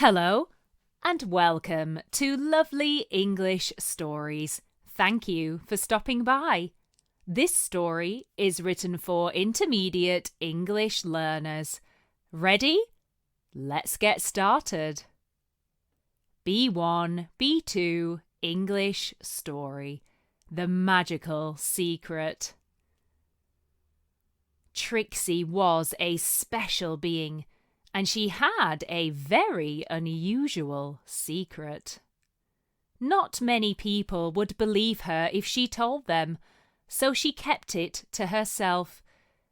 Hello and welcome to Lovely English Stories. Thank you for stopping by. This story is written for intermediate English learners. Ready? Let's get started. B1, B2 English Story. The Magical Secret. Trixie was a special being, and she had a very unusual secret. Not many people would believe her if she told them, so she kept it to herself.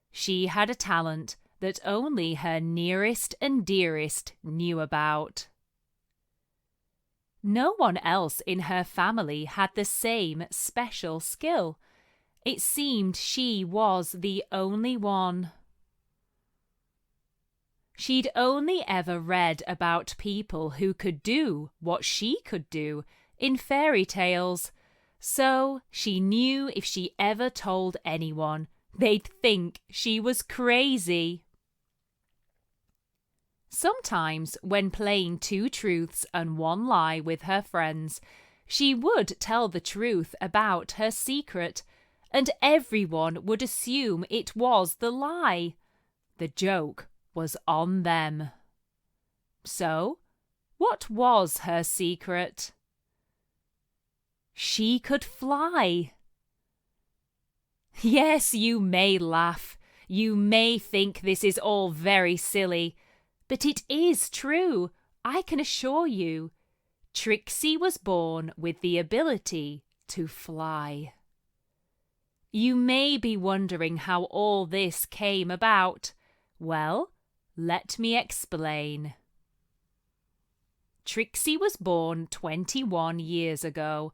She had a talent that only her nearest and dearest knew about. No one else in her family had the same special skill. It seemed she was the only one. She'd only ever read about people who could do what she could do in fairy tales, so she knew if she ever told anyone, they'd think she was crazy. Sometimes, when playing two truths and one lie with her friends, she would tell the truth about her secret, and everyone would assume it was the lie. The joke was on them. So, what was her secret? She could fly. Yes, you may laugh. You may think this is all very silly, but it is true, I can assure you. Trixie was born with the ability to fly. You may be wondering how all this came about. Well, let me explain. Trixie was born 21 years ago.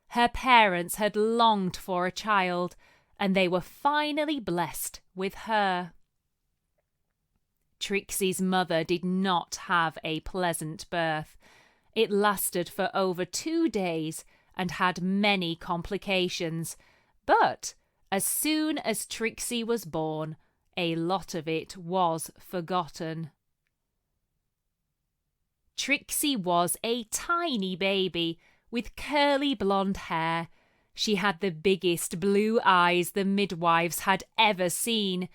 Her parents had longed for a child, and they were finally blessed with her. Trixie's mother did not have a pleasant birth. It lasted for over 2 days and had many complications, but as soon as Trixie was born, a lot of it was forgotten. Trixie was a tiny baby with curly blonde hair. She had the biggest blue eyes the midwives had ever seen.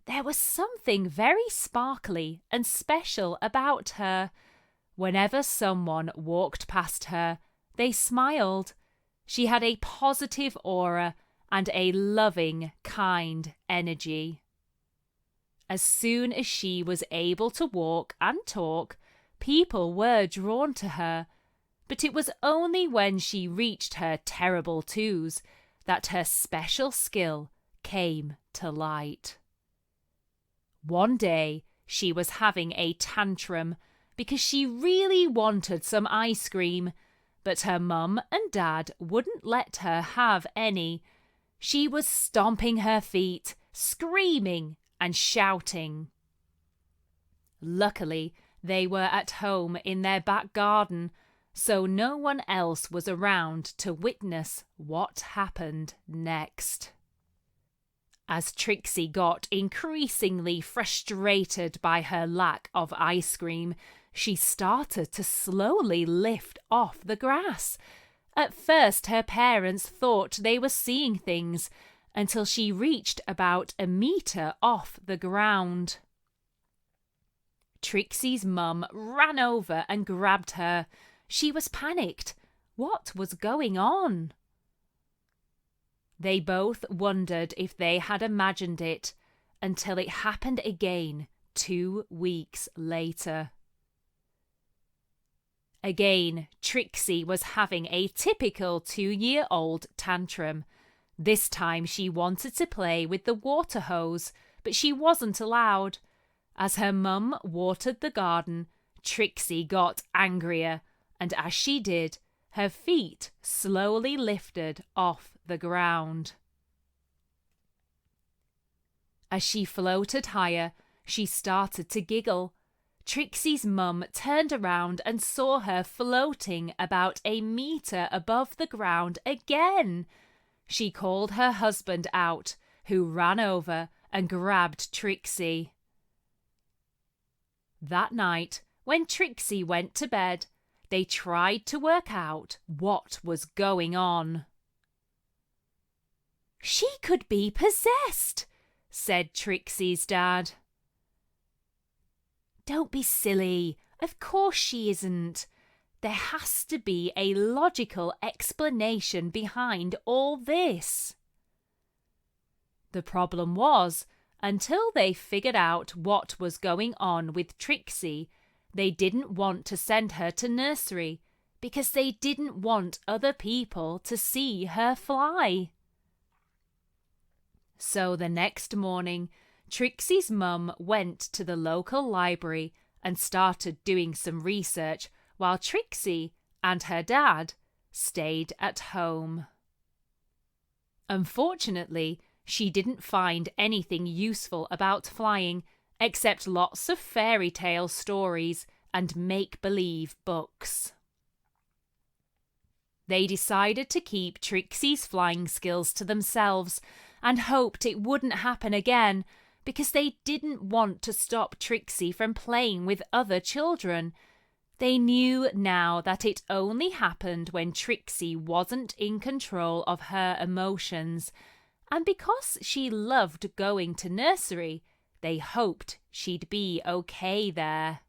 There was something very sparkly and special about her. Whenever someone walked past her, they smiled. She had a positive aura and a loving, kind energy. As soon as she was able to walk and talk, people were drawn to her, but it was only when she reached her terrible 2s that her special skill came to light. One day, she was having a tantrum because she really wanted some ice cream, but her mum and dad wouldn't let her have any. She was stomping her feet, screaming and shouting. Luckily, they were at home in their back garden, so no one else was around to witness what happened next. As Trixie got increasingly frustrated by her lack of ice cream, she started to slowly lift off the grass. At first, her parents thought they were seeing things, until she reached about 1 meter off the ground. Trixie's mum ran over and grabbed her. She was panicked. What was going on? They both wondered if they had imagined it, until it happened again 2 weeks later. Again, Trixie was having a typical 2-year-old tantrum. This time she wanted to play with the water hose, but she wasn't allowed. As her mum watered the garden, Trixie got angrier, and as she did, her feet slowly lifted off the ground. As she floated higher, she started to giggle. Trixie's mum turned around and saw her floating about 1 meter above the ground again. She called her husband out, who ran over and grabbed Trixie. That night, when Trixie went to bed, they tried to work out what was going on. "She could be possessed," said Trixie's dad. "Don't be silly. Of course she isn't. There has to be a logical explanation behind all this." The problem was, until they figured out what was going on with Trixie, they didn't want to send her to nursery because they didn't want other people to see her fly. So the next morning, Trixie's mum went to the local library and started doing some research while Trixie and her dad stayed at home. Unfortunately, she didn't find anything useful about flying except lots of fairy tale stories and make-believe books. They decided to keep Trixie's flying skills to themselves and hoped it wouldn't happen again because they didn't want to stop Trixie from playing with other children. They knew now that it only happened when Trixie wasn't in control of her emotions, and because she loved going to nursery, they hoped she'd be okay there.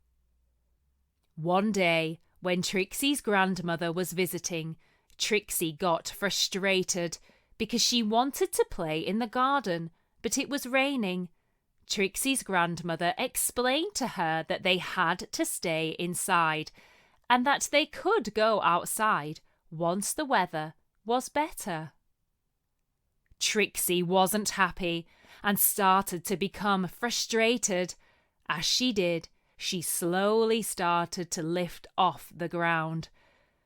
One day, when Trixie's grandmother was visiting, Trixie got frustrated because she wanted to play in the garden, but it was raining. Trixie's grandmother explained to her that they had to stay inside and that they could go outside once the weather was better. Trixie wasn't happy and started to become frustrated. As she did, she slowly started to lift off the ground.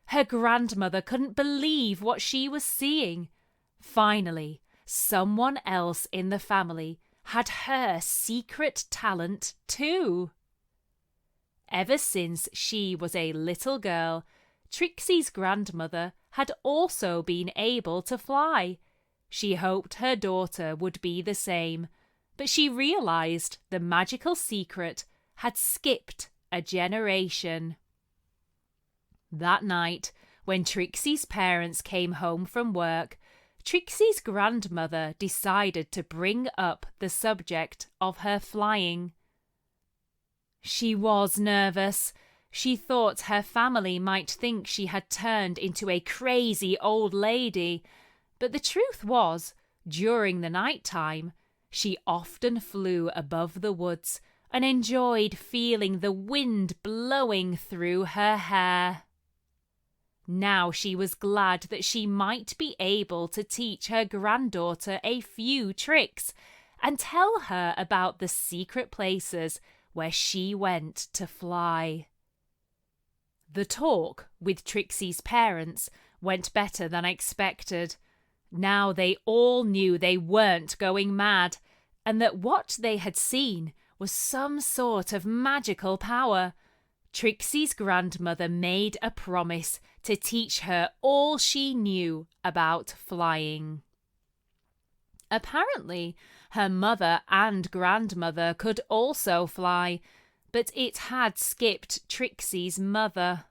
Her grandmother couldn't believe what she was seeing. Finally, someone else in the family had her secret talent too. Ever since she was a little girl, Trixie's grandmother had also been able to fly. She hoped her daughter would be the same, but she realized the magical secret had skipped a generation. That night, when Trixie's parents came home from work, Trixie's grandmother decided to bring up the subject of her flying. She was nervous. She thought her family might think she had turned into a crazy old lady, but the truth was, during the night time, she often flew above the woods and enjoyed feeling the wind blowing through her hair. Now she was glad that she might be able to teach her granddaughter a few tricks and tell her about the secret places where she went to fly. The talk with Trixie's parents went better than expected. Now they all knew they weren't going mad and that what they had seen was some sort of magical power. Trixie's grandmother made a promise to teach her all she knew about flying. Apparently, her mother and grandmother could also fly, but it had skipped Trixie's mother.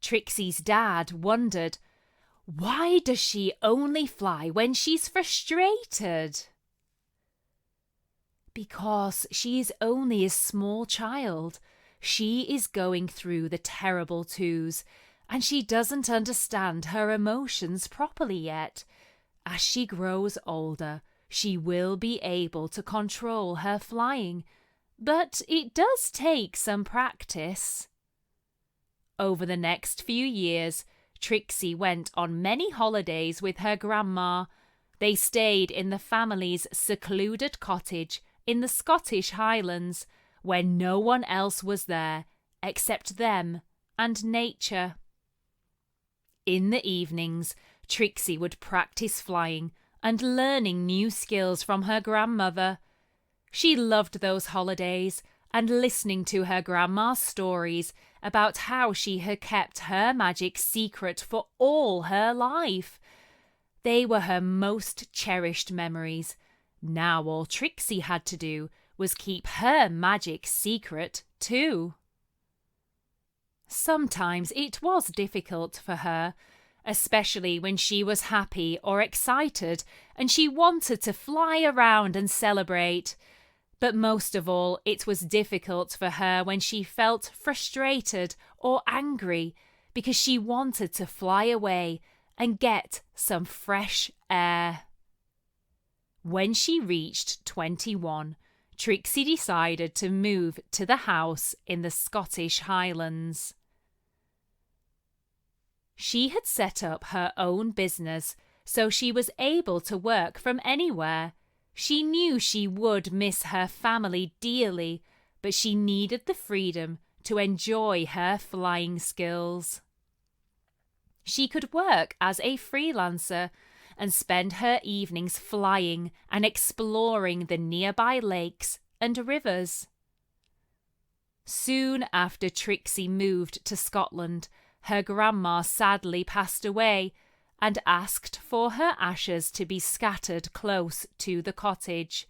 Trixie's dad wondered, why does she only fly when she's frustrated? Because she is only a small child. She is going through the terrible twos, and she doesn't understand her emotions properly yet. As she grows older, she will be able to control her flying, but it does take some practice. Over the next few years, Trixie went on many holidays with her grandma. They stayed in the family's secluded cottage in the Scottish Highlands, where no one else was there except them and nature. In the evenings, Trixie would practice flying and learning new skills from her grandmother. She loved those holidays and listening to her grandma's stories about how she had kept her magic secret for all her life. They were her most cherished memories. Now all Trixie had to do was keep her magic secret too. Sometimes it was difficult for her, especially when she was happy or excited and she wanted to fly around and celebrate. But most of all, it was difficult for her when she felt frustrated or angry because she wanted to fly away and get some fresh air. When she reached 21, Trixie decided to move to the house in the Scottish Highlands. She had set up her own business, so she was able to work from anywhere. She knew she would miss her family dearly, but she needed the freedom to enjoy her flying skills. She could work as a freelancer and spend her evenings flying and exploring the nearby lakes and rivers. Soon after Trixie moved to Scotland, her grandma sadly passed away and asked for her ashes to be scattered close to the cottage.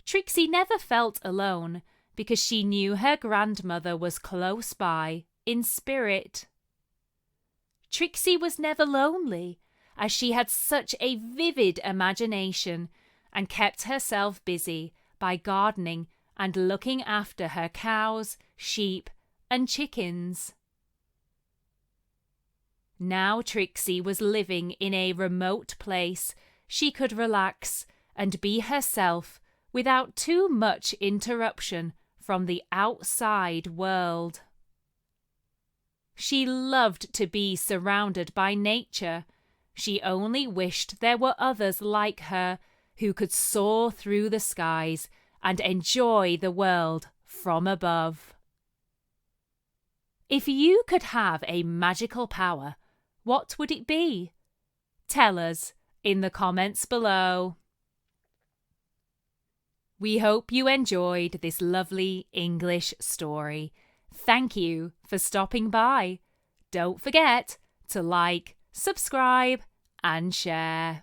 Trixie never felt alone because she knew her grandmother was close by in spirit. Trixie was never lonely, as she had such a vivid imagination and kept herself busy by gardening and looking after her cows, sheep, and chickens. Now Trixie was living in a remote place. She could relax and be herself without too much interruption from the outside world. She loved to be surrounded by nature. She only wished there were others like her who could soar through the skies and enjoy the world from above. If you could have a magical power, what would it be? Tell us in the comments below. We hope you enjoyed this lovely English story. Thank you for stopping by. Don't forget to like, subscribe, and share.